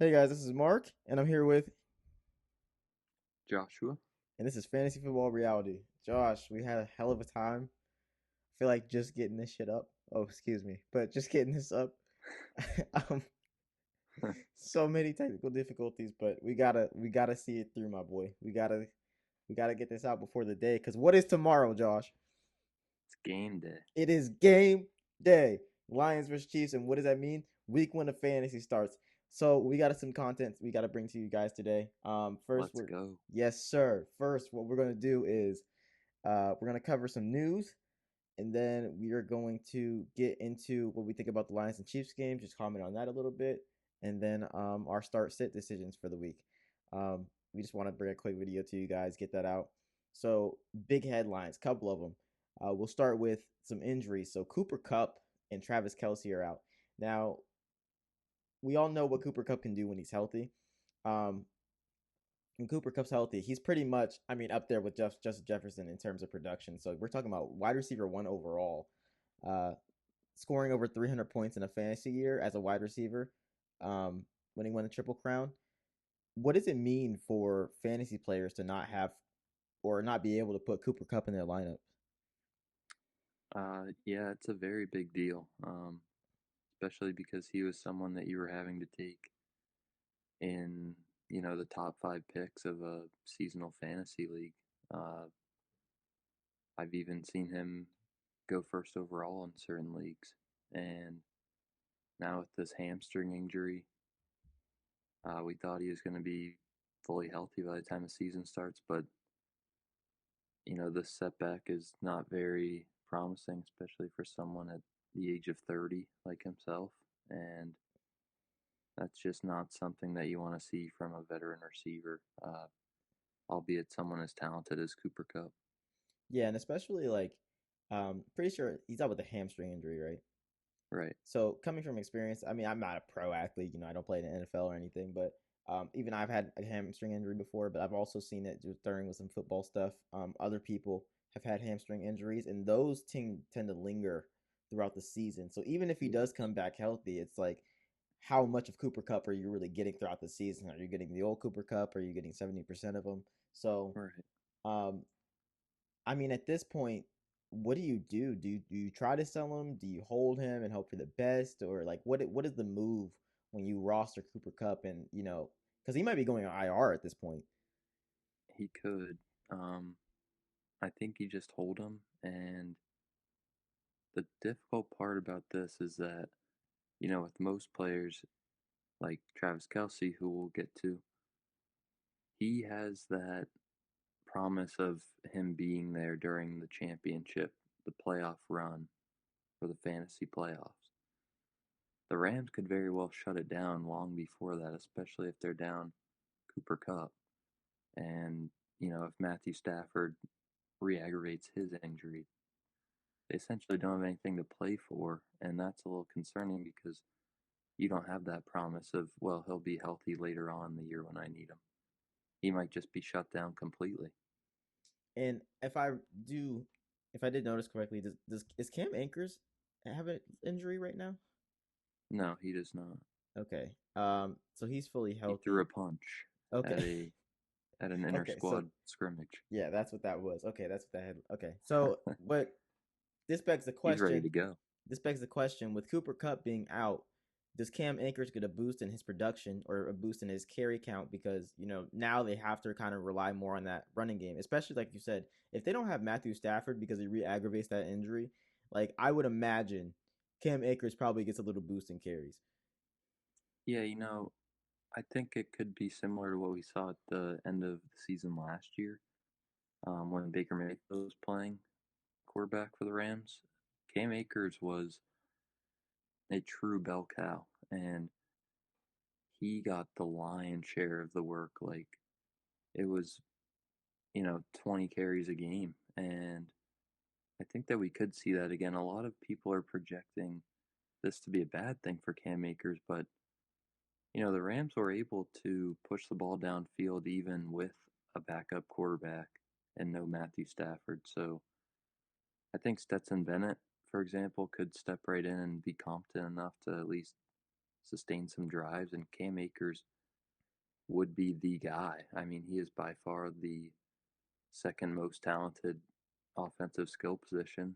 Hey guys, this is Mark, and I'm here with, Joshua. and this is Fantasy Football Reality. Josh, we had a hell of a time. I feel like just getting this shit up. Oh, excuse me, but just getting this up. um, so many technical difficulties, but we gotta see it through, my boy. We gotta get this out before the day. Cause what is tomorrow, Josh? It's game day. It is game day. Lions versus Chiefs, and what does that mean? Week 1 of fantasy starts. So we got some content we got to bring to you guys today. First, Let's we're go. yes, sir. First, what we're gonna do is we're gonna cover some news, and then we are going to get into what we think about the Lions and Chiefs game. Just comment on that a little bit, and then our start sit decisions for the week. We just want to bring a quick video to you guys, get that out. So big headlines, couple of them. We'll start with some injuries. So Cooper Kupp and Travis Kelce are out. Now we all know what Cooper Kupp can do when he's healthy. Um, when Cooper Kupp's healthy, he's pretty much, I mean, up there with Justin Jefferson in terms of production. So we're talking about wide receiver one overall, uh, scoring over 300 points in a fantasy year as a wide receiver, when he won a triple crown. What does it mean for fantasy players to not have or not be able to put Cooper Kupp in their lineup? Yeah, it's a very big deal. Especially because he was someone that you were having to take in, the top five picks of a seasonal fantasy league. Uh, I've even seen him go first overall in certain leagues. And now with this hamstring injury, we thought he was going to be fully healthy by the time the season starts, but this setback is not very promising, especially for someone at the age of 30 like himself. And that's just not something that you want to see from a veteran receiver, albeit someone as talented as Cooper Kupp. Yeah, and especially like, pretty sure he's out with a hamstring injury, right? Right. So coming from experience, I mean, I'm not a pro athlete, I don't play in the NFL or anything, but even I've had a hamstring injury before, but I've also seen it just during with some football stuff. Other people have had hamstring injuries, and those tend to linger throughout the season. So even if he does Yes. come back healthy, it's like, how much of Cooper Cup are you really getting throughout the season? Are you getting the old Cooper Cup? Are you getting 70% of them? So Right. um, I mean, at this point, what do you do? Do you try to sell him? Do you hold him and hope for the best, or like what is the move when you roster Cooper Cup and because he might be going on IR at this point. He could. Um, I think you just hold him. And the difficult part about this is that, with most players like Travis Kelsey, who we'll get to, he has that promise of him being there during the championship, the playoff run for the fantasy playoffs. The Rams could very well shut it down long before that, especially if they're down Cooper Kupp. And, if Matthew Stafford re aggravates his injury, they essentially don't have anything to play for. And that's a little concerning because you don't have that promise of, well, he'll be healthy later on in the year when I need him. He might just be shut down completely. And do, if I did notice correctly, does is Cam Akers have an injury right now? No, he does not. Okay. So he's fully He threw a healthy. punch at Okay. a at an inter Okay. So squad scrimmage. yeah, that's what that was. Okay, that's what that had. Okay. So, but this begs the He's ready question to go. this begs the question with Cooper Cup being out, does Cam Akers get a boost in his production or a boost in his carry count? Because, now they have to kind of rely more on that running game, especially like you said, if they don't have Matthew Stafford because he re aggravates that injury, like I would imagine Cam Akers probably gets a little boost in carries. Yeah, I think it could be similar to what we saw at the end of the season last year, when Baker Mayfield was playing quarterback for the Rams. Cam Akers was a true bell cow, and he got the lion's share of the work. Like, it was, 20 carries a game, and I think that we could see that again. A lot of people are projecting this to be a bad thing for Cam Akers, but the Rams were able to push the ball downfield even with a backup quarterback and no Matthew Stafford. So I think Stetson Bennett, for example, could step right in and be competent enough to at least sustain some drives, and Cam Akers would be the guy. I mean, he is by far the second most talented offensive skill position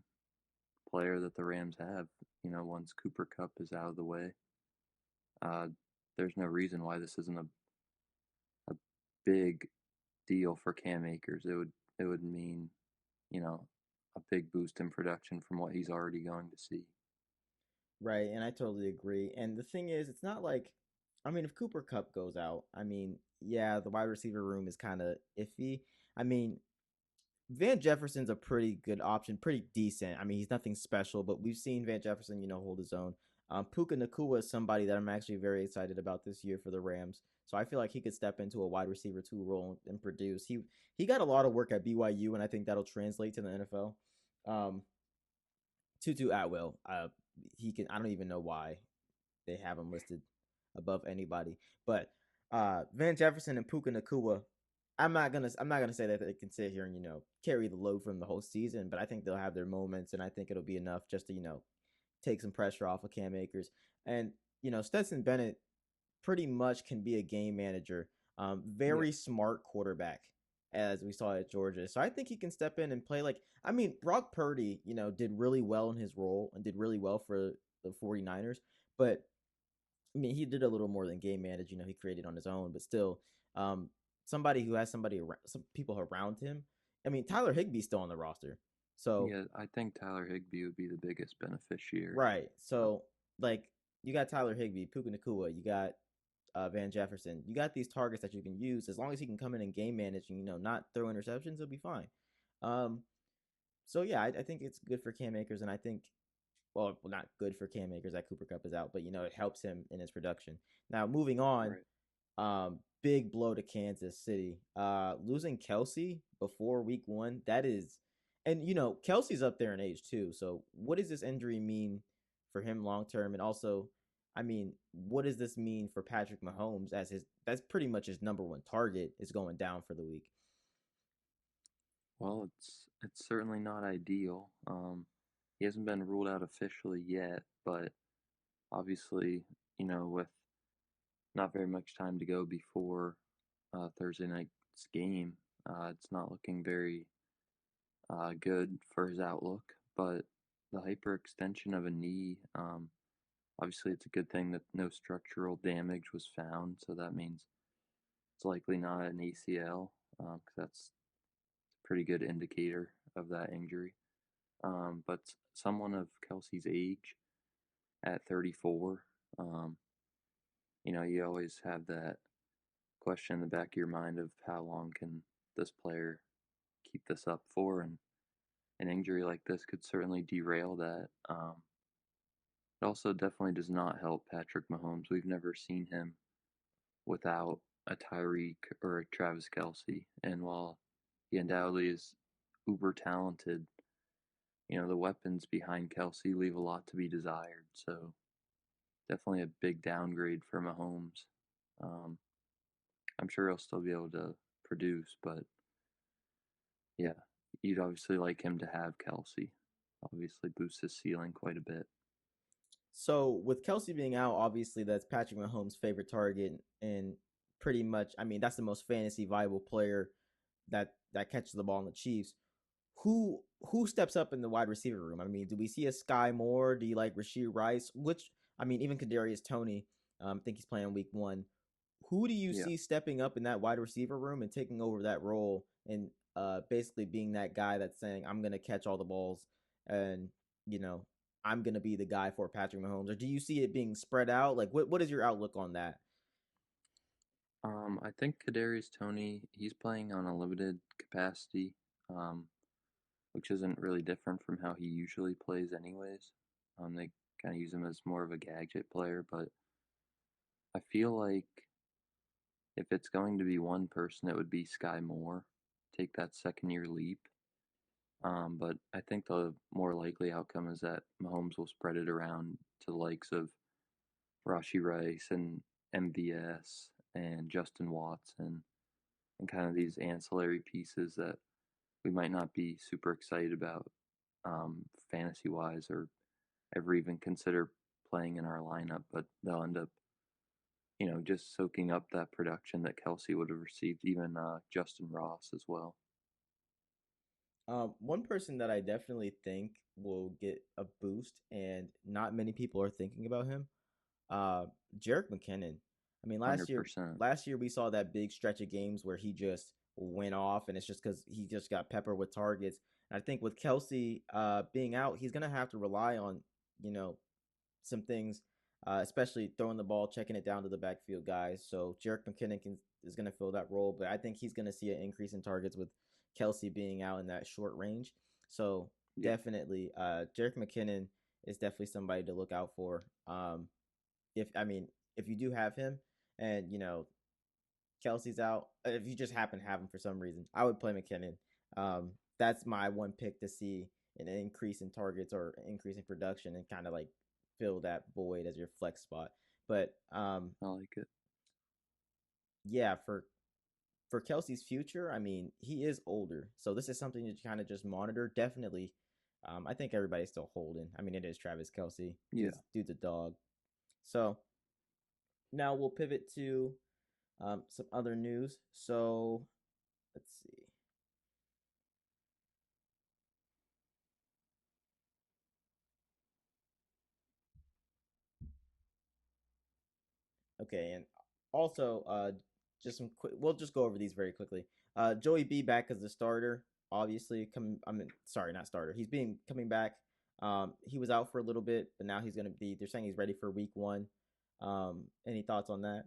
player that the Rams have. You know, once Cooper Kupp is out of the way, uh, there's no reason why this isn't a big deal for Cam Akers. It would mean, you know, a big boost in production from what he's already going to see. Right, and I totally agree. And the thing is, it's not like, I mean, if Cooper Cup goes out, I mean, yeah, the wide receiver room is kind of iffy. I mean, Van Jefferson's a pretty good option, pretty decent. I mean, he's nothing special, but we've seen Van Jefferson, hold his own. Puka Nakua is somebody that I'm actually very excited about this year for the Rams. So I feel like he could step into a wide receiver two role and produce. He got a lot of work at BYU, and I think that'll translate to the NFL. Um, Tutu Atwell, he can. I don't even know why they have him listed above anybody, but Van Jefferson and Puka Nakua, I'm not gonna say that they can sit here and carry the load from the whole season, but I think they'll have their moments, and I think it'll be enough just to take some pressure off of Cam Akers. And Stetson Bennett pretty much can be a game manager. Yeah, Very smart quarterback, as we saw at Georgia. So I think he can step in and play like, I mean, Brock Purdy, did really well in his role and did really well for the 49ers. But I mean, he did a little more than game manage. He created on his own, but still, um, somebody who has somebody around, some people around him. I mean, Tyler Higbee's still on the roster, so yeah. I think Tyler Higbee would be the biggest beneficiary. right. Uh, So like, you got Tyler Higbee, Puka Nakua, you got Van Jefferson. You got these targets that you can use as long as he can come in and game manage and not throw interceptions, he'll be fine. Um, so yeah, I think it's good for Cam Akers, and I think not good for Cam Akers that Cooper Cup is out, but it helps him in his production. Now moving on, right. big blow to Kansas City. Losing Kelsey before week one, that is, and Kelsey's up there in age too. So what does this injury mean for him long term? And also, I mean, what does this mean for Patrick Mahomes as that's pretty much his number one target is going down for the week? Well, it's certainly not ideal. He hasn't been ruled out officially yet, but obviously, with not very much time to go before Thursday night's game, it's not looking very good for his outlook. But the hyperextension of a knee, obviously, it's a good thing that no structural damage was found, so that means it's likely not an ACL, because that's a pretty good indicator of that injury. But someone of Kelsey's age at 34, um, you always have that question in the back of your mind of how long can this player keep this up for, and an injury like this could certainly derail that. It also definitely does not help Patrick Mahomes. We've never seen him without a Tyreek or a Travis Kelsey, and while he undoubtedly is uber talented, the weapons behind Kelsey leave a lot to be desired. So definitely a big downgrade for Mahomes. Um, I'm sure he'll still be able to produce, but yeah, you'd obviously like him to have Kelsey. Obviously, boosts his ceiling quite a bit. So with Kelsey being out, obviously that's Patrick Mahomes' favorite target, and pretty much, I mean, that's the most fantasy viable player that catches the ball in the Chiefs. Who steps up in the wide receiver room? I mean, do we see a Sky Moore? Do you like Rashee Rice? Which, I mean, even Kadarius Toney, I think he's playing week one. Who do you Yeah. see stepping up in that wide receiver room and taking over that role and basically being that guy that's saying, I'm gonna catch all the balls and you know I'm gonna be the guy for Patrick Mahomes? Or do you see it being spread out? Like, what is your outlook on that? I think Kadarius Toney, he's playing on a limited capacity, um, which isn't really different from how he usually plays, anyways. They kind of use him as more of a gadget player, but I feel like if it's going to be one person, it would be Sky Moore. Take that second year leap. But I think the more likely outcome is that Mahomes will spread it around to the likes of Rashi Rice and MVS and Justin Watson and kind of these ancillary pieces that we might not be super excited about, fantasy wise, or ever even consider playing in our lineup, but they'll end up just soaking up that production that Kelsey would have received, even Justin Ross as well. One person that I definitely think will get a boost, and not many people are thinking about him, uh, Jerick McKinnon. I mean, 100%. last year we saw that big stretch of games where he just went off, and it's just because he just got peppered with targets. And I think with Kelsey being out, he's gonna have to rely on you know some things, especially throwing the ball, checking it down to the backfield guys. So Jerick McKinnon is going to fill that role, but I think he's going to see an increase in targets with Kelsey being out in that short range. So Yeah. definitely, Jerick McKinnon is definitely somebody to look out for. If I mean, if you do have him, and Kelsey's out, if you just happen to have him for some reason, I would play McKinnon. That's my one pick to see an increase in targets or an increase in production and kind of like fill that void as your flex spot. But I like it. yeah, for Kelsey's future, I mean, he is older, so this is something to kind of just monitor. Definitely, I think everybody's still holding. I mean, it is Travis Kelsey, Yeah. dude's a dog. So now we'll pivot to some other news. So let's see. Okay, and also just some quick. We'll just go over these very quickly. Joey B back as the starter. Obviously, I mean, sorry, not starter. He's being coming back. He was out for a little bit, but now he's gonna be. They're saying he's ready for week one. Any thoughts on that?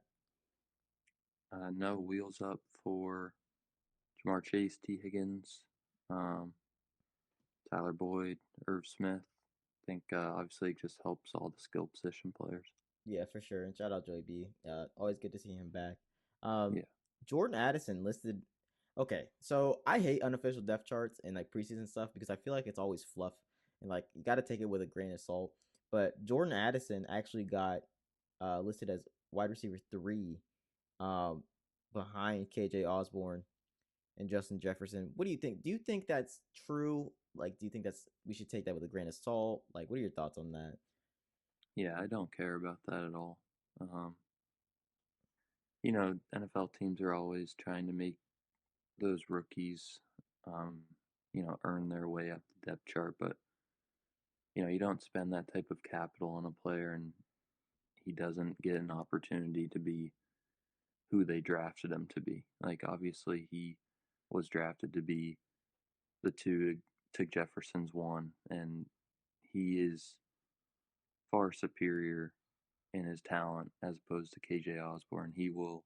No wheels up for Jamar Chase, T. Higgins, um, Tyler Boyd, Irv Smith. I think obviously it just helps all the skill position players. Yeah, for sure. And shout out Joey B. Always good to see him back. Um, Yeah. Jordan Addison listed. Okay, so I hate unofficial depth charts and like preseason stuff because I feel like it's always fluff and like you got to take it with a grain of salt. But Jordan Addison actually got listed as wide receiver 3, um, behind KJ Osborne and Justin Jefferson. What do you think? Do you think that's true? Like, do you think that's we should take that with a grain of salt? Like, what are your thoughts on that? Yeah, I don't care about that at all. Um, NFL teams are always trying to make those rookies, um, earn their way up the depth chart, but you don't spend that type of capital on a player and he doesn't get an opportunity to be who they drafted him to be. Like obviously he was drafted to be the two to Jefferson's one, and he is far superior in his talent as opposed to KJ Osborne. He will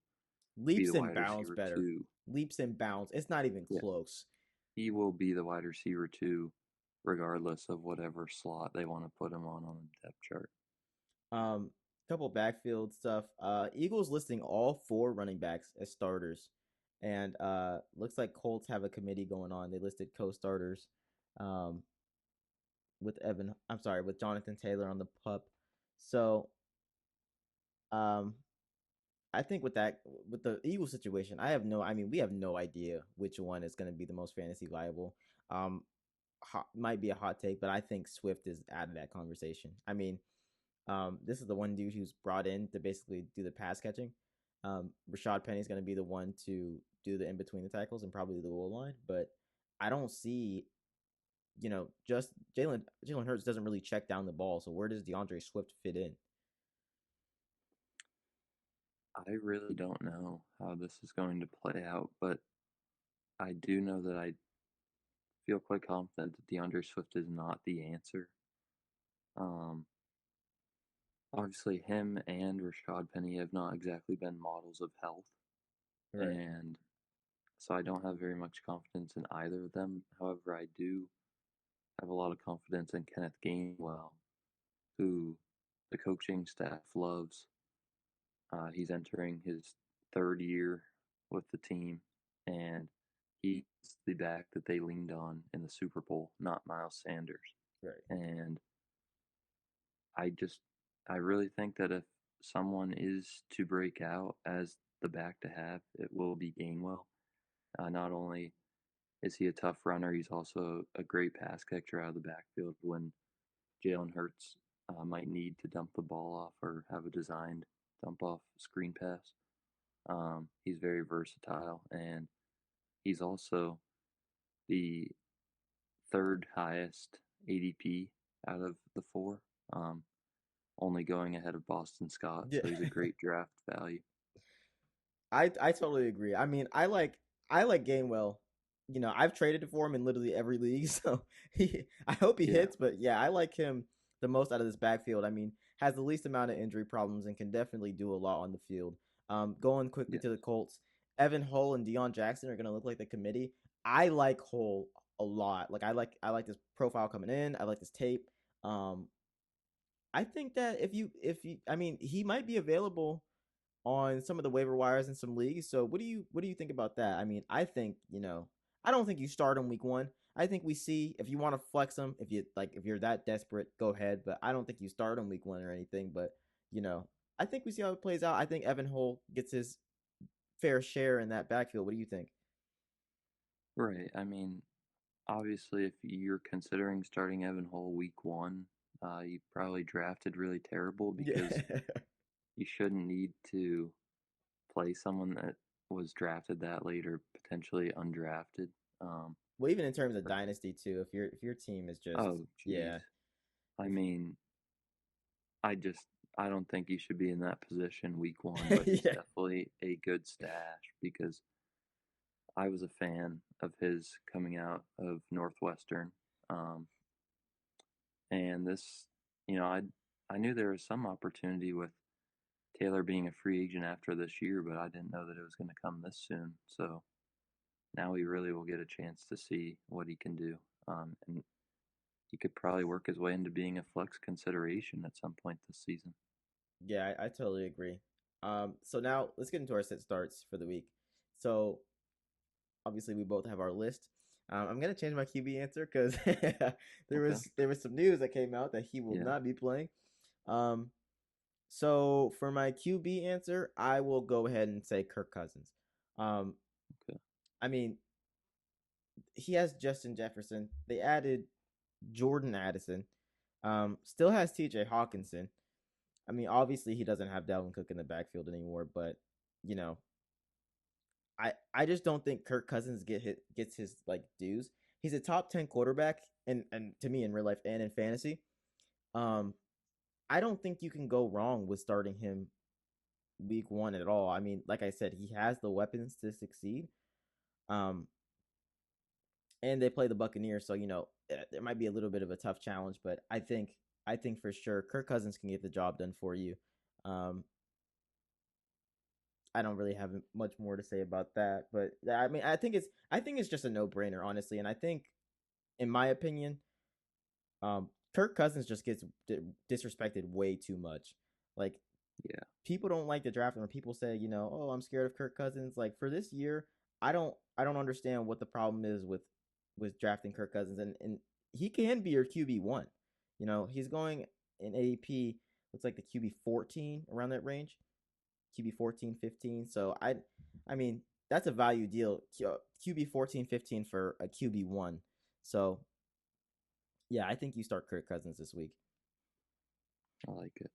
be Leaps the and wide bounds receiver better. two. Leaps and bounds. It's not even Yeah, close. he will be the wide receiver two, regardless of whatever slot they want to put him on the depth chart. Couple backfield stuff. Eagles listing all 4 running backs as starters, and looks like Colts have a committee going on. They listed co-starters, um, with Evan. I'm sorry, with Jonathan Taylor on the pup. So, um, I think with the Eagles situation, I have no. I mean, we have no idea which one is going to be the most fantasy viable. Um, might be a hot take, but I think Swift is out of that conversation. I mean, this is the one dude who's brought in to basically do the pass catching. Rashad Penny is going to be the one to do the in between the tackles and probably the goal line, but I don't see, just Jalen Hurts doesn't really check down the ball. So where does DeAndre Swift fit in? I really don't know how this is going to play out, but I do know that I feel quite confident that DeAndre Swift is not the answer. Um, Obviously, him and Rashad Penny have not exactly been models of health, Right. and so I don't have very much confidence in either of them. However, I do have a lot of confidence in Kenneth Gainwell, who the coaching staff loves. He's entering his third year with the team, and he's the back that they leaned on in the Super Bowl, not Miles Sanders. Right. And I just, I really think that if someone is to break out as the back to have, it will be Gainwell. Not only is he a tough runner, he's also a great pass catcher out of the backfield when Jalen Hurts might need to dump the ball off or have a designed dump off screen pass. He's very versatile, and he's also the third highest ADP out of the four, um, only going ahead of Boston Scott. Yeah. So he's a great draft value. I totally agree. I mean, I like Gainwell. You know, I've traded for him in literally every league, so I hope he Yeah. hits. But yeah, I like him the most out of this backfield. I mean, has the least amount of injury problems and can definitely do a lot on the field. Going quickly Yes. to the Colts, Evan Hull and Deion Jackson are going to look like the committee. I like Hull a lot. Like I like this profile coming in. I like this tape. Um, I think that if you I mean, he might be available on some of the waiver wires in some leagues. So what do you think about that? I mean, I think, you know, I don't think you start him week 1. I think we see if you want to flex him, if you're that desperate, go ahead, but I don't think you start him week 1 or anything, but you know, I think we see how it plays out. I think Evan Hull gets his fair share in that backfield. What do you think? Right. I mean, obviously, if you're considering starting Evan Hull week one, you probably drafted really terrible because Yeah. you shouldn't need to play someone that was drafted that late or potentially undrafted. Um, Well, even in terms of dynasty too, if your team is just oh, geez. yeah. I If mean, I just I don't think you should be in that position week one, but he's yeah. definitely a good stash because I was a fan of his coming out of Northwestern. Um, and this, you know, I knew there was some opportunity with Taylor being a free agent after this year, but I didn't know that it was going to come this soon. So now we really will get a chance to see what he can do. And he could probably work his way into being a flex consideration at some point this season. Yeah, I totally agree. So now let's get into our set starts for the week. So obviously we both have our list. I'm gonna change my QB answer because Okay. there was some news that came out that he will Yeah. not be playing. Um, so for my QB answer, I will go ahead and say Kirk Cousins. Um, Okay. I mean, he has Justin Jefferson. They added Jordan Addison. Still has T.J. Hawkinson. I mean, obviously he doesn't have Dalvin Cook in the backfield anymore, but you know, I just don't think Kirk Cousins gets his like dues. He's a top 10 quarterback and to me in real life and in fantasy. Um I don't think you can go wrong with starting him week 1 at all. I mean, like I said, he has the weapons to succeed. Um and they play the Buccaneers, so you know, there might be a little bit of a tough challenge, but I think for sure Kirk Cousins can get the job done for you. Um I don't really have much more to say about that, but I mean, I think it's just a no brainer, honestly, and I think, in my opinion, Kirk Cousins just gets disrespected way too much. Like Yeah. people don't like the draft, and people say, you know, oh, I'm scared of Kirk Cousins. Like for this year, I don't understand what the problem is with drafting Kirk Cousins, and he can be your QB1. You know, he's going in ADP. Looks like the QB 14 around that range. QB 14, 15. So I mean, that's a value deal. QB 14, 15 for a QB1. So yeah, I think you start Kirk Cousins this week. I like it.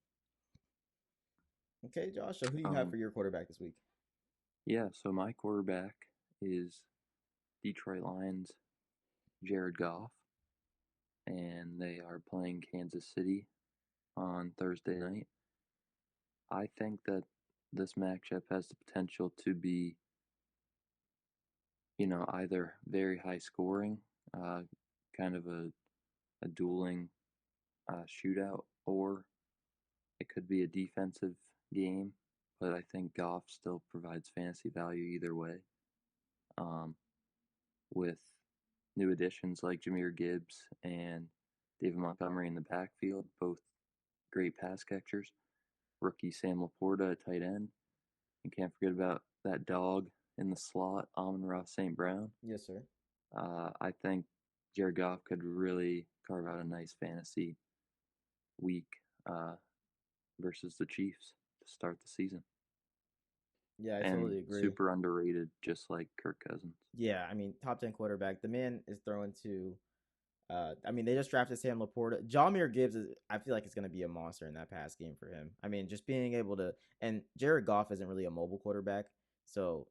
Okay, Josh. So who do you have Um, for your quarterback this week? yeah. So my quarterback is Detroit Lions Jared Goff, and they are playing Kansas City on Thursday night. I think that this matchup has the potential to be, you know, either very high scoring, uh, kind of a dueling shootout, or it could be a defensive game. But I think Goff still provides fantasy value either way. Um, with new additions like Jameer Gibbs and David Montgomery in the backfield, both great pass catchers. Rookie Sam Laporta at tight end. You can't forget about that dog in the slot, Amon-Ra St. Brown. Yes, sir. I think Jared Goff could really carve out a nice fantasy week uh, versus the Chiefs to start the season. Yeah, I And totally agree. super underrated, just like Kirk Cousins. Yeah, I mean, top 10 quarterback. The man is throwing to. I mean, they just drafted Sam Laporta. Jahmyr Gibbs is. I feel like it's going to be a monster in that pass game for him. I mean, just being able to. And Jared Goff isn't really a mobile quarterback, so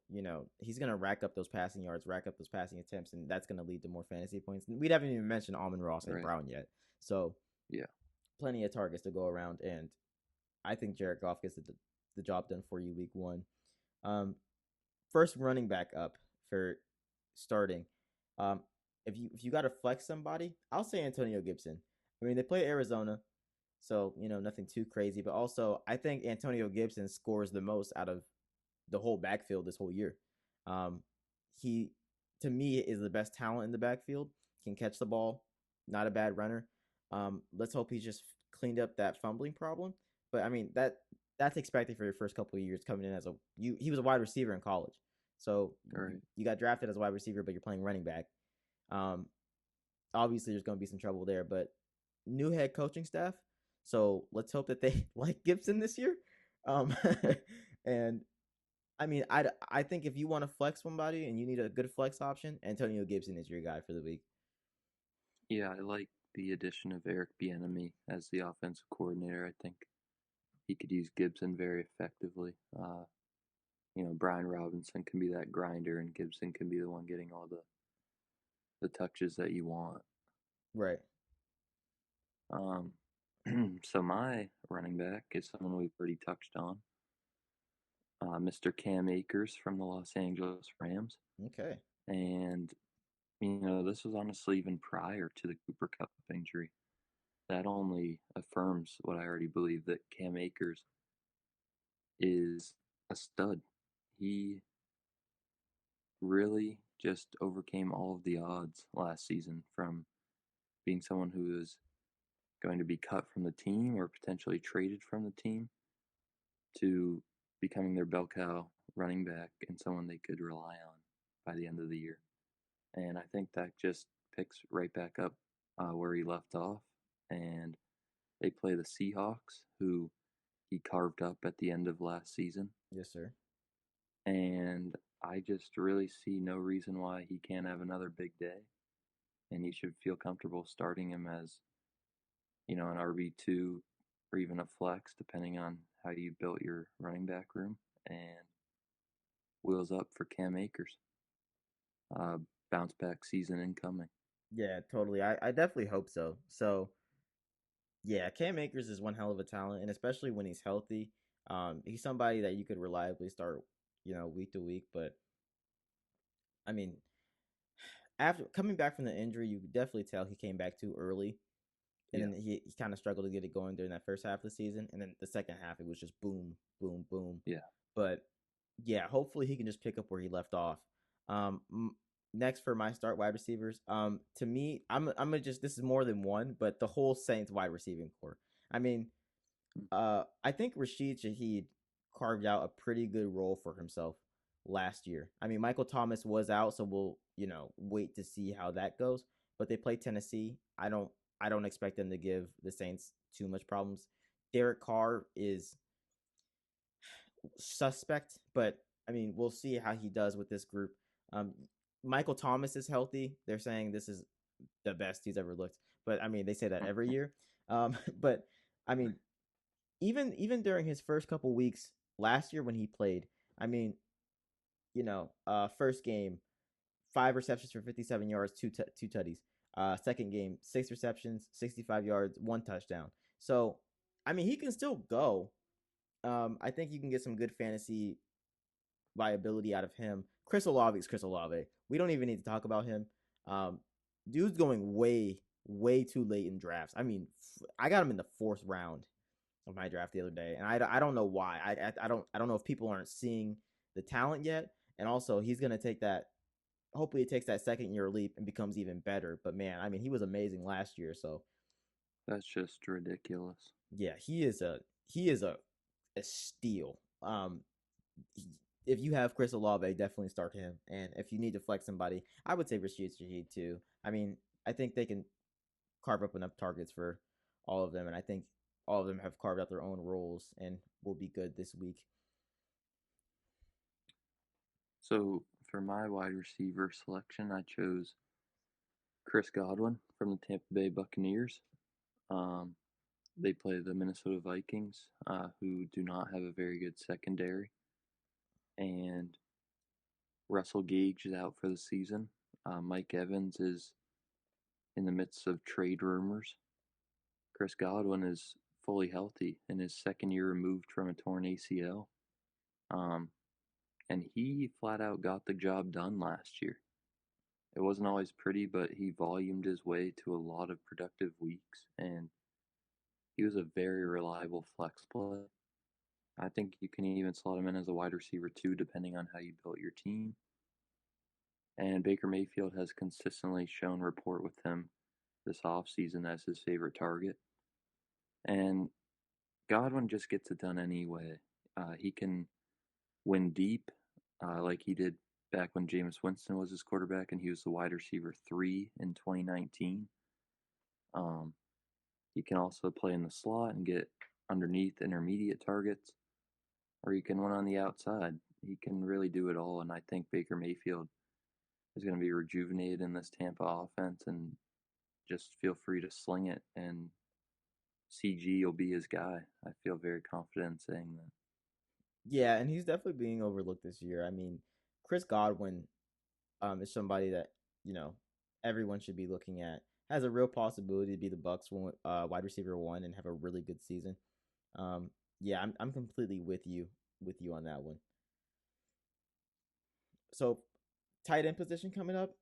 he's going to rack up those passing yards, rack up those passing attempts, and that's going to lead to more fantasy points. We haven't even mentioned Amon-Ra St. Right. Brown yet, so Yeah. plenty of targets to go around, and I think Jared Goff gets the job done for you week one. Um, First running back up for starting. Um, if you got to flex somebody, I'll say Antonio Gibson. I mean, they play Arizona, so nothing too crazy. But also, I think Antonio Gibson scores the most out of the whole backfield this whole year. Um, he, to me, is the best talent in the backfield. Can catch the ball, not a bad runner. Let's hope he just cleaned up that fumbling problem. But I mean that's expected for your first couple of years coming in as he was a wide receiver in college, so Right. you got drafted as a wide receiver, but you're playing running back. Um, Obviously there's going to be some trouble there, but new head coaching staff. So let's hope that they like Gibson this year. Um, and I mean, I think if you want to flex somebody and you need a good flex option, Antonio Gibson is your guy for the week. Yeah, I like the addition of Eric Bieniemy as the offensive coordinator. I think he could use Gibson very effectively. Brian Robinson can be that grinder, and Gibson can be the one getting all the touches that you want. Right. Um, so my running back is someone we've already touched on, Mr. Cam Akers from the Los Angeles Rams, Okay. and this was honestly even prior to the Cooper Kupp injury. That only affirms what I already believe, that Cam Akers is a stud. He really just overcame all of the odds last season, from being someone who was going to be cut from the team or potentially traded from the team to becoming their bell cow running back and someone they could rely on by the end of the year. And I think that just picks right back up where he left off. And they play the Seahawks, who he carved up at the end of last season. Yes, sir. And I just really see no reason why he can't have another big day. And you should feel comfortable starting him as, an RB2 or even a flex, depending on how you built your running back room. And wheels up for Cam Akers. Uh, Bounce back season incoming. Yeah, totally. I definitely hope so. So yeah, Cam Akers is one hell of a talent, and especially when he's healthy. He's somebody that you could reliably start, week to week. But I mean, after coming back from the injury, you could definitely tell he came back too early, and Yeah. then he kind of struggled to get it going during that first half of the season, and then the second half it was just boom, boom, boom. Yeah. But yeah, hopefully he can just pick up where he left off. Um, Next for my start wide receivers, to me, I'm gonna just this is more than one, but the whole Saints wide receiving core. I mean, I think Rashid Shaheed carved out a pretty good role for himself last year. I mean, Michael Thomas was out, so we'll wait to see how that goes. But they play Tennessee. I don't expect them to give the Saints too much problems. Derek Carr is suspect, but I mean, we'll see how he does with this group. Um, Michael Thomas is healthy. They're saying this is the best he's ever looked, but I mean, they say that every year. But I mean, even during his first couple weeks last year when he played, I mean, first game, 5 receptions for 57 yards, two tutties. Second game, 6 receptions, 65 yards, one touchdown. So, I mean, he can still go. I think you can get some good fantasy viability out of him. Chris Olave is Chris Olave. We don't even need to talk about him. Um, Dude's going way, way too late in drafts. I mean, I got him in the fourth round of my draft the other day, and I don't know why. I don't know if people aren't seeing the talent yet, and also he's gonna take that. Hopefully, it takes that second year leap and becomes even better. But man, I mean, he was amazing last year. So That's just ridiculous. yeah, he is a steal. If you have Chris Olave, definitely start him. And if you need to flex somebody, I would say Rashid Shaheed too. I mean, I think they can carve up enough targets for all of them, and I think all of them have carved out their own roles and will be good this week. So for my wide receiver selection, I chose Chris Godwin from the Tampa Bay Buccaneers. Um, they play the Minnesota Vikings, who do not have a very good secondary. And Russell Gage is out for the season. Mike Evans is in the midst of trade rumors. Chris Godwin is fully healthy in his second year removed from a torn ACL. Um, and he flat out got the job done last year. It wasn't always pretty, but he volumed his way to a lot of productive weeks, and he was a very reliable flex play. I think you can even slot him in as a wide receiver too, depending on how you built your team. And Baker Mayfield has consistently shown rapport with him this offseason as his favorite target. And Godwin just gets it done anyway. He can win deep, like he did back when Jameis Winston was his quarterback and he was the wide receiver 3 in 2019. Um, he can also play in the slot and get underneath intermediate targets, or he can win on the outside. He can really do it all, and I think Baker Mayfield is going to be rejuvenated in this Tampa offense, and just feel free to sling it, and CG will be his guy. I feel very confident in saying that. Yeah, and he's definitely being overlooked this year. I mean, Chris Godwin is somebody that you know everyone should be looking at. Has a real possibility to be the Bucks wide receiver one and have a really good season. Yeah, I'm completely with you on that one. So tight end position coming up.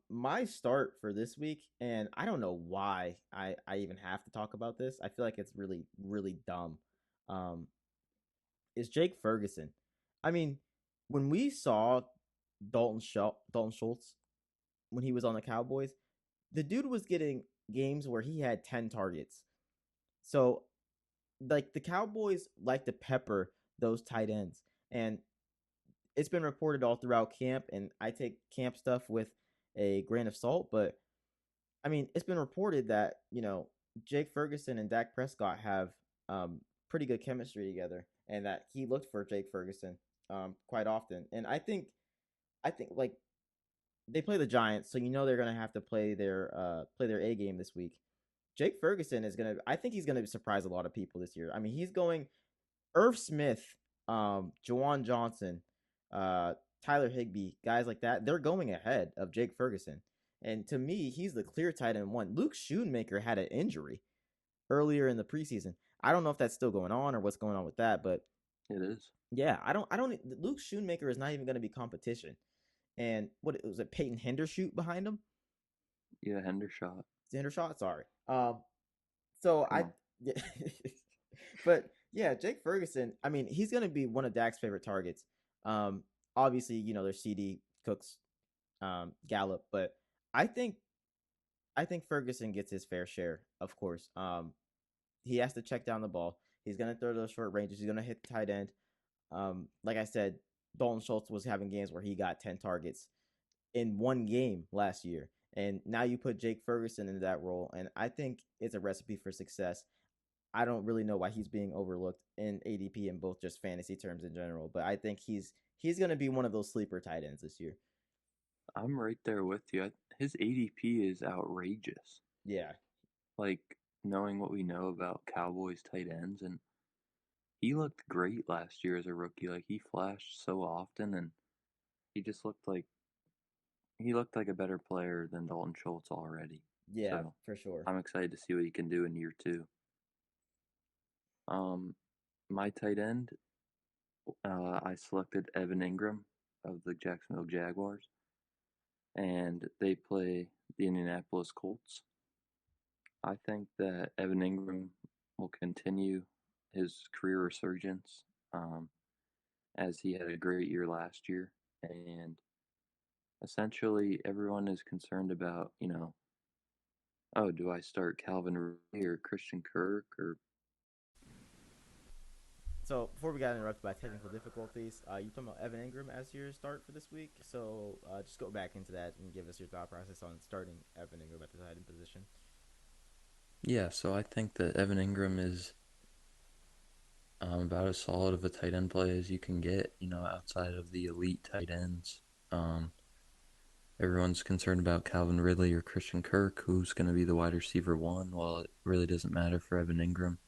My start for this week, and I don't know why I even have to talk about this. I feel like it's really dumb. Um, is Jake Ferguson. I mean, when we saw Dalton Schultz when he was on the Cowboys, the dude was getting games where he had 10 targets. So, like, the Cowboys like to pepper those tight ends. And it's been reported all throughout camp, and I take camp stuff with a grain of salt, but I mean, it's been reported that, Jake Ferguson and Dak Prescott have pretty good chemistry together and that he looked for Jake Ferguson quite often. And I think like they play the Giants, so they're gonna have to play their A game this week. Jake Ferguson is gonna. I think he's gonna surprise a lot of people this year. I mean, he's going Irv Smith, Jawan Johnson, uh, Tyler Higbee, guys like that. They're going ahead of Jake Ferguson, and to me, he's the clear tight end one. Luke Schoonmaker had an injury earlier in the preseason. I don't know if that's still going on or what's going on with that, but It is. yeah, I don't. Luke Schoonmaker is not even going to be competition. And what was it? Peyton Hendershot behind him. Yeah, Hendershot. Hendershot, sorry. So Come on. yeah, but yeah, Jake Ferguson. I mean, he's gonna be one of Dak's favorite targets. Obviously, there's CD Cooks, Gallup, but I think I think Ferguson gets his fair share. Of course, he has to check down the ball. He's gonna throw those short ranges. He's gonna hit the tight end. Like I said, Dalton Schultz was having games where he got 10 targets in one game last year. And now you put Jake Ferguson into that role, and I think it's a recipe for success. I don't really know why he's being overlooked in ADP in both just fantasy terms in general, but I think he's going to be one of those sleeper tight ends this year. I'm right there with you. His ADP is outrageous. Yeah. Like, knowing what we know about Cowboys tight ends, and he looked great last year as a rookie. Like, he flashed so often, and he just looked like a better player than Dalton Schultz already. Yeah, So for sure. I'm excited to see what he can do in year 2. Um, my tight end, I selected Evan Ingram of the Jacksonville Jaguars, and they play the Indianapolis Colts. I think that Evan Ingram will continue his career resurgence, um, as he had a great year last year, and essentially everyone is concerned about, oh, do I start Calvin Ridley or Christian Kirk or So before we got interrupted by technical difficulties, you talking about Evan Ingram as your start for this week. So just go back into that and give us your thought process on starting Evan Ingram at the tight end position. Yeah, so I think that Evan Ingram is about as solid of a tight end play as you can get, outside of the elite tight ends. Um, everyone's concerned about Calvin Ridley or Christian Kirk, who's going to be the wide receiver one. Well, it really doesn't matter for Evan Ingram.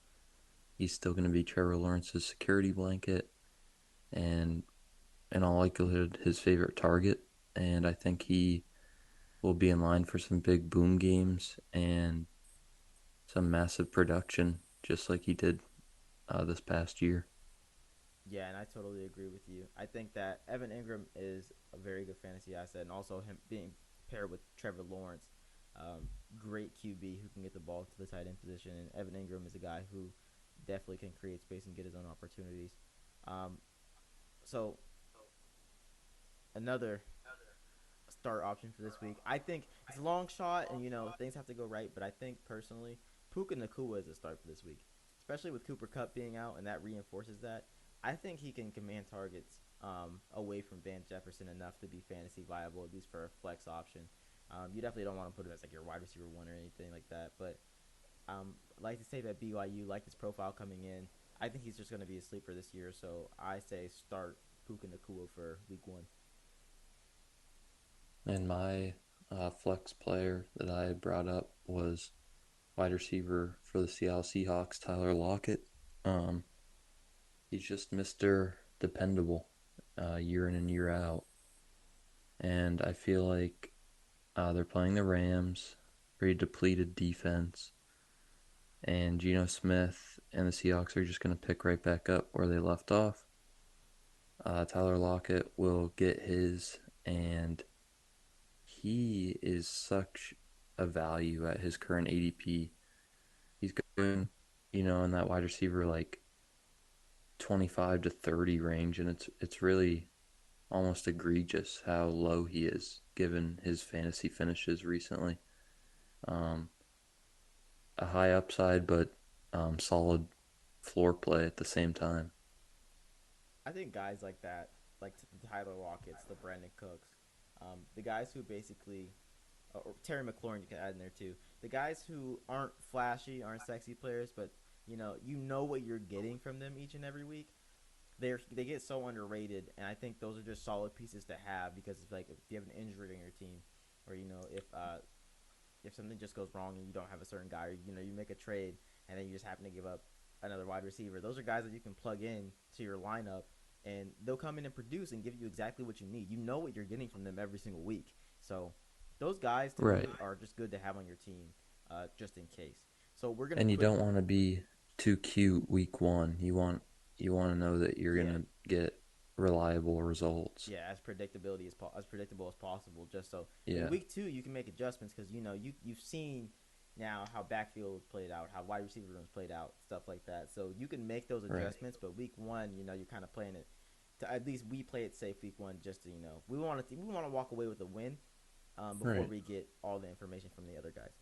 He's still going to be Trevor Lawrence's security blanket and, in all likelihood, his favorite target. And I think he will be in line for some big boom games and some massive production, just like he did this past year. Yeah, and I totally agree with you. I think that Evan Ingram is a very good fantasy asset, and also him being paired with Trevor Lawrence, great QB who can get the ball to the tight end position. And Evan Ingram is a guy who definitely can create space and get his own opportunities. Um, so another start option for this week. I think it's a long shot, and things have to go right. But I think personally, Puka Nakua is a start for this week, especially with Cooper Cup being out, and that reinforces that. I think he can command targets away from Van Jefferson enough to be fantasy viable, at least for a flex option. You definitely don't want to put him as like your wide receiver one or anything like that. But like to say that BYU, like his profile coming in, I think he's just going to be a sleeper this year. So I say start Puka Nakua for week one. And my flex player that I brought up was wide receiver for the Seattle Seahawks, Tyler Lockett. Um, he's just Mr. Dependable year in and year out. And I feel like they're playing the Rams, very depleted defense. And Geno Smith and the Seahawks are just going to pick right back up where they left off. Tyler Lockett will get his, and he is such a value at his current ADP. He's going, in that wide receiver like 25 to 30 range, and it's really almost egregious how low he is given his fantasy finishes recently. Um, a high upside, but solid floor play at the same time. I think guys like that, like the Tyler Lockett's, the Brandon Cooks, the guys who basically, or Terry McLaurin, you can add in there too. The guys who aren't flashy, aren't sexy players, but you know what you're getting from them each and every week. They get so underrated, and I think those are just solid pieces to have because it's like if you have an injury on your team, or if something just goes wrong and you don't have a certain guy, or you make a trade and then you just happen to give up another wide receiver. Those are guys that you can plug in to your lineup, and they'll come in and produce and give you exactly what you need. You know what you're getting from them every single week. So those guys to Right. me are just good to have on your team, just in case. So we're gonna And you quick, don't want to be too cute week one. You want to know that you're yeah, gonna get reliable results. yeah, as predictable as possible. Just so in Yeah. week two you can make adjustments because you've seen now how backfield played out, how wide receiver rooms played out, stuff like that. So you can make those Right. adjustments. But week one, you're kind of playing it. To, at least we play it safe week one, just to we want to walk away with a win before Right. we get all the information from the other guys.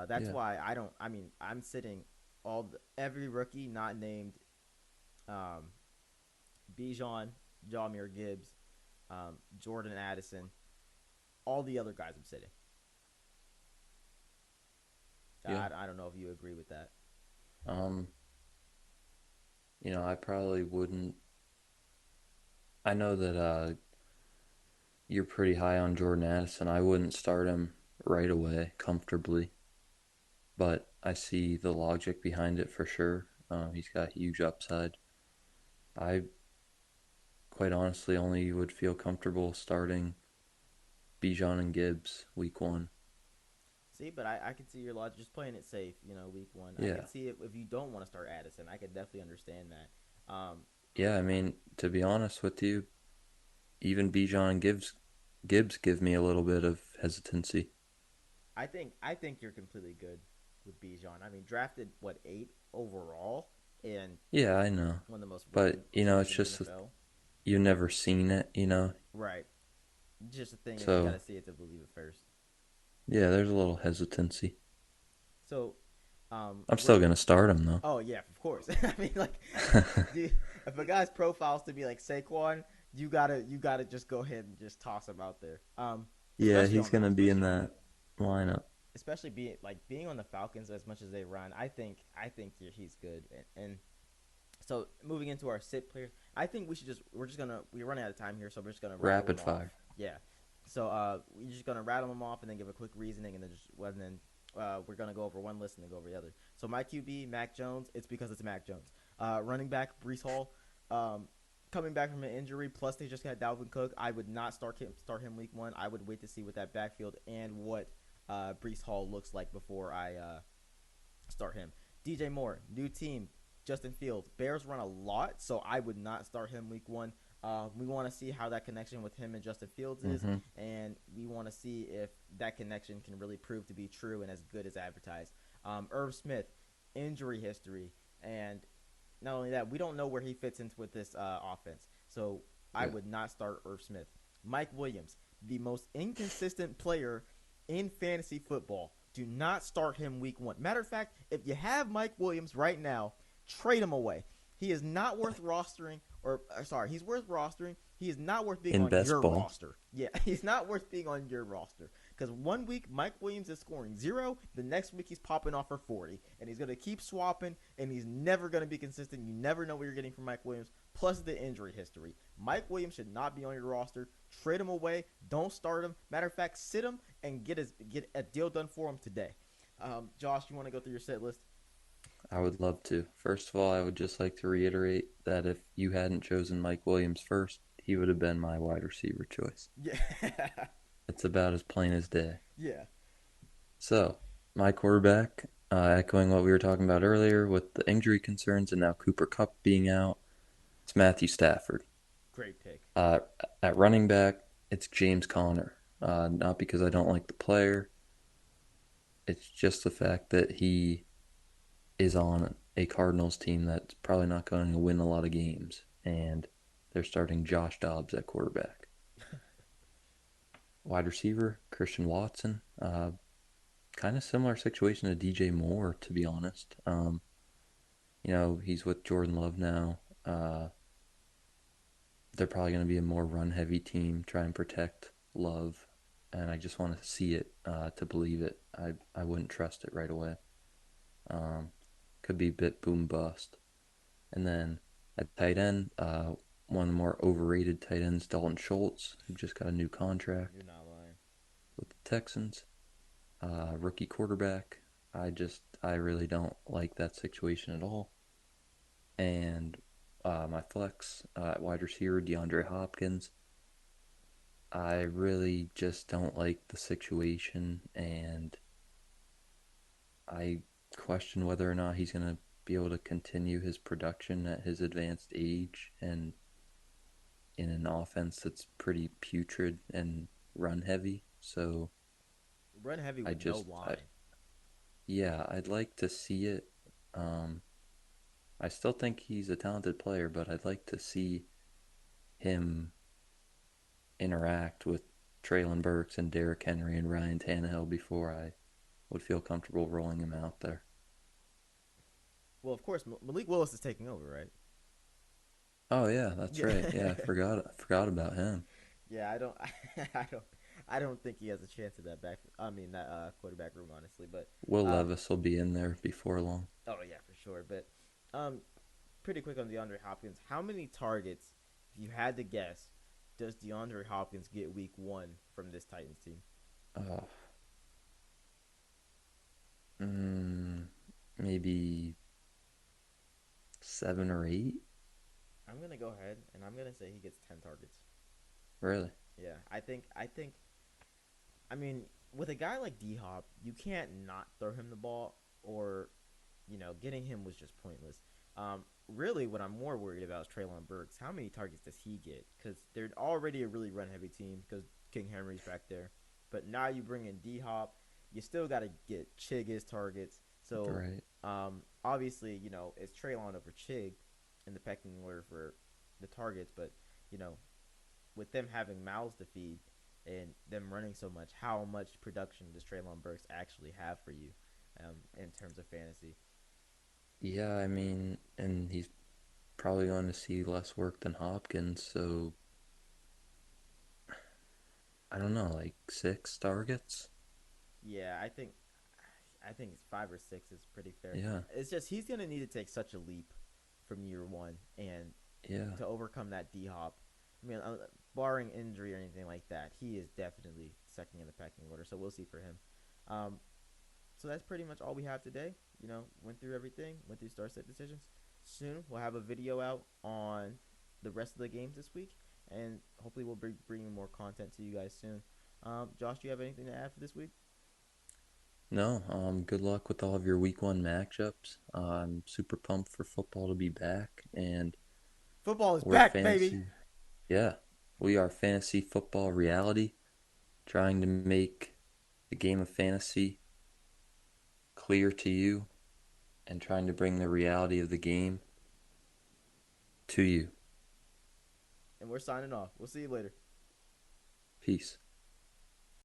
That's Yeah. why I don't. I mean, I'm sitting every rookie not named um, Bijan, Jahmyr Gibbs, Jordan Addison, all the other guys I'm sitting. Yeah. I don't know if you agree with that. Um. I probably wouldn't. I know that you're pretty high on Jordan Addison. I wouldn't start him right away comfortably, but I see the logic behind it for sure. He's got huge upside. I quite honestly only would feel comfortable starting Bijan and Gibbs week one. See, but I can see your logic just playing it safe. Week one. I Yeah. can see it if you don't want to start Addison. I could definitely understand that. Yeah, I mean, to be honest with you, even Bijan and Gibbs give me a little bit of hesitancy. I think you're completely good with Bijan. I mean, drafted what 8 overall, and Yeah, I know. one of the most rated But, receivers it's in the just NFL. you've never seen it. Right. Just the thing is, you got So, to see it to believe it first. yeah, there's a little hesitancy. So, I'm we're still going to start him, though. oh yeah, of course. I mean, like, dude, if a guy's profile's to be like Saquon, you gotta just go ahead and just toss him out there. Yeah, Especially he's on the going to be in that lineup. especially being on the Falcons as much as they run. I think he's good. And so moving into our sit players, I think we're running out of time here, so we're just gonna rattle Rapid them off. fire. Yeah. So we're just gonna rattle them off and then give a quick reasoning, and then we're gonna go over one list and then go over the other. So my QB, Mac Jones. It's because it's Mac Jones. Running back, Brees Hall. Um, Coming back from an injury, plus they just got Dalvin Cook. I would not start him week one. I would wait to see what that backfield and what Brees Hall looks like before I start him. DJ Moore, new team, Justin Fields. Bears run a lot, so I would not start him week one. We want to see how that connection with him and Justin Fields is, Mm-hmm. and we want to see if that connection can really prove to be true and as good as advertised. Irv Smith, injury history, and not only that, we don't know where he fits into with this offense. So I Yeah. would not start Irv Smith. Mike Williams, the most inconsistent player in fantasy football. Do not start him week one. Matter of fact, if you have Mike Williams right now, trade him away. He is not worth rostering, or he's worth rostering. He is not worth being In on best your ball. roster. Yeah, he's not worth being on your roster. Because one week Mike Williams is scoring 0, the next week he's popping off for 40, and he's gonna keep swapping, and he's never gonna be consistent. You never know what you're getting from Mike Williams. Plus the injury history. Mike Williams should not be on your roster. Trade him away. Don't start him. Matter of fact, sit him and get a deal done for him today. Josh, you want to go through your set list? I would love to. First of all, I would just like to reiterate that if you hadn't chosen Mike Williams first, he would have been my wide receiver choice. Yeah, It's about as plain as day. yeah. So, my quarterback, echoing what we were talking about earlier with the injury concerns and now Cooper Kupp being out, it's Matthew Stafford. Great pick. Uh, at running back, it's James Conner. Not because I don't like the player, it's just the fact that he is on a Cardinals team that's probably not going to win a lot of games, and they're starting Josh Dobbs at quarterback. Wide receiver, Christian Watson. Kind of similar situation to DJ Moore, to be honest. He's with Jordan Love now. They're probably going to be a more run-heavy team, try and protect Love, and I just want to see it to believe it. I wouldn't trust it right away. Um, could be a bit boom bust. And then at tight end, one of the more overrated tight ends, Dalton Schultz, who just got a new contract You're not lying. with the Texans. Rookie quarterback. I really don't like that situation at all. And my flex at wide receiver, DeAndre Hopkins. I really just don't like the situation, and I question whether or not he's going to be able to continue his production at his advanced age and in an offense that's pretty putrid and run heavy. So Run heavy I with no just, I, line. yeah, I'd like to see it. Um, I still think he's a talented player, but I'd like to see him interact with Traylon Burks and Derrick Henry and Ryan Tannehill before I would feel comfortable rolling him out there. Well, of course, Malik Willis is taking over, right? Oh yeah, that's Yeah, right. Yeah, I forgot about him. yeah. I don't, I don't, I don't think he has a chance at that back. I mean that quarterback room, honestly. But Will uh, Levis will be in there before long. oh yeah, for sure. But um, pretty quick on DeAndre Hopkins. How many targets, if you had to guess, does DeAndre Hopkins get week one from this Titans team? Uh, mm, maybe 7 or 8. I'm gonna go ahead and I'm gonna say he gets 10 targets. Really? Yeah, I think. I mean, with a guy like D Hop, you can't not throw him the ball, or getting him was just pointless. Really, what I'm more worried about is Traylon Burks. How many targets does he get? Because they're already a really run heavy team because King Henry's back there. But now you bring in D Hop, you still got to get Chig his targets. So Right. obviously, it's Traylon over Chig in the pecking order for the targets. But you know, with them having mouths to feed and them running so much, how much production does Traylon Burks actually have for you in terms of fantasy? Yeah, I mean, and he's probably going to see less work than Hopkins, so I don't know, like 6 targets? Yeah, I think it's 5 or 6 is pretty fair. Yeah, It's just he's gonna need to take such a leap from year one and yeah. to overcome that D Hop. I mean, barring injury or anything like that, he is definitely second in the pecking order. So we'll see for him. Um, so that's pretty much all we have today. Went through everything, went through start set decisions. Soon we'll have a video out on the rest of the games this week, and hopefully we'll be bringing more content to you guys soon. Josh, do you have anything to add for this week? No, good luck with all of your week one matchups. I'm super pumped for football to be back, and Football is we're back, baby. fantasy. Yeah, we are fantasy football reality, trying to make the game of fantasy clear to you and trying to bring the reality of the game to you. And we're signing off. We'll see you later. Peace.